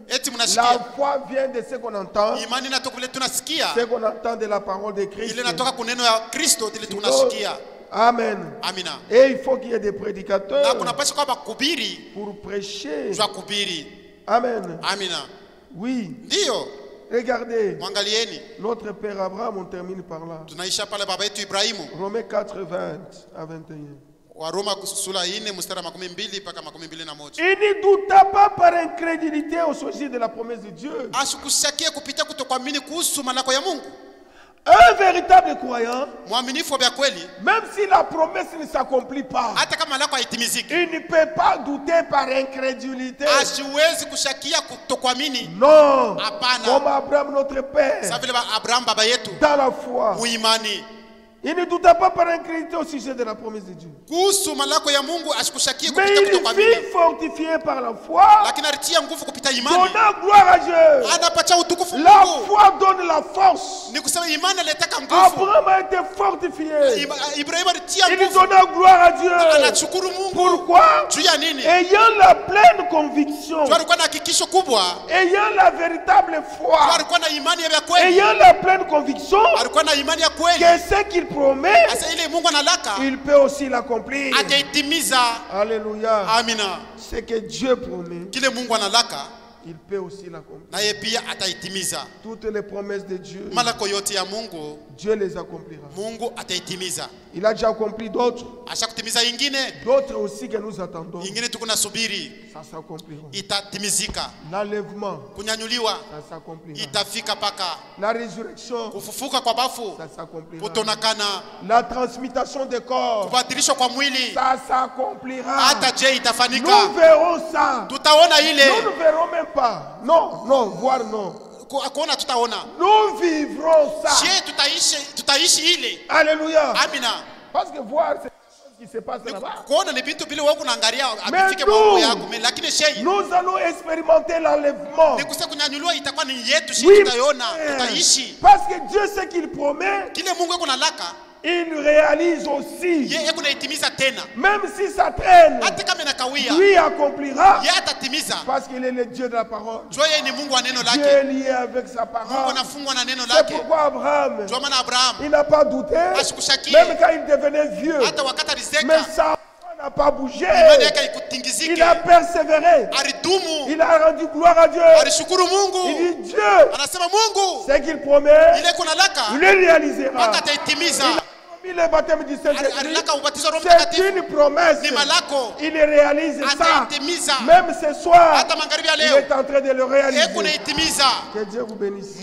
La foi vient de ce qu'on entend. Ce qu'on entend de la parole de Christ. Amen. Amina. Et il faut qu'il y ait des prédicateurs pour prêcher. Amen. Amina. Oui. Dio. Regardez. Notre père Abraham, on termine par là. Romains 4, 20 à 21. Il ne douta pas par incrédulité au sujet de la promesse de Dieu. Un véritable croyant, mwaminifu wa kweli, même si la promesse ne s'accomplit pas, hata kama lako haitimiziki, il ne peut pas douter par incrédulité. asiwezi kushakia kutokuamini. Non. Hapana. Comme Abraham notre père. Sa vile Abraham baba yetu, dans la foi. Muimani. Il ne doutait pas par incrédulité au sujet de la promesse de Dieu. Kuhusu malako ya Mungu asikushakie Mais kupita il kutokuamini. fut fortifié par la foi. Lakini alitia nguvu kupita imani. Donnant gloire à Dieu. Anapatia utukufu Mungu. La foi donne la force. Ni kusema imani inaleta nguvu. Abraham a été fortifié. Ibrahim alitia Il nguvu. donna gloire à Dieu. Anashukuru Mungu. Pourquoi? Juu ya nini? Ayant la pleine conviction. Juu alikuwa na hakikisho kubwa. Ayant la véritable foi. Juu alikuwa na imani ya kweli. Ayant la pleine conviction. Alikuwa na imani ya kweli. Que ce qu'il promet, ile Mungu analaka, il peut aussi l'accomplir. Ataitimiza. Alléluia. Amina. Ce que Dieu promet, kile Mungu analaka, il peut aussi l'accomplir. Na yeye pia ataitimiza. Toutes les promesses de Dieu, malako yote ya Mungu, Dieu les accomplira. Mungu ataitimiza. Il a déjà accompli d'autres. Ashakutimiza ingine. D'autres aussi que nous attendons. Ingine tuko nasubiri. Ça s'accomplira. Itatimizika. L'enlèvement. Kunyanyuliwa. Ça s'accomplira. Itafika paka. La résurrection. Kufufuka kwa bafu. Ça s'accomplira. Kutonakana. La transmutation des corps. Kubadilishwa kwa mwili. Ça s'accomplira. Hata je itafanika. Nous verrons ça. Tutaona ile. Nous ne verrons même pas. Non, non, voir non. Kuona tutaona. Nous vivrons ça. Tutaishi ile. Alléluia. Amina. Parce que voir c'est qui se passe là-bas. Mais nous allons expérimenter l'enlèvement. Oui, parce que Dieu sait qu'il promet, il réalise aussi. Même si ça traîne, lui accomplira. Parce qu'il est le Dieu de la parole. Dieu est lié avec sa parole. C'est pourquoi Abraham, il n'a pas douté. Même quand il devenait vieux. Mais ça n'a pas bougé. Il a persévéré. Il a rendu gloire à Dieu. Il dit Dieu, ce qu'il promet, il le réalisera. Il a promis le baptême du Saint-Esprit. C'est une promesse. Il réalise ça. Même ce soir, il est en train de le réaliser. Que Dieu vous bénisse.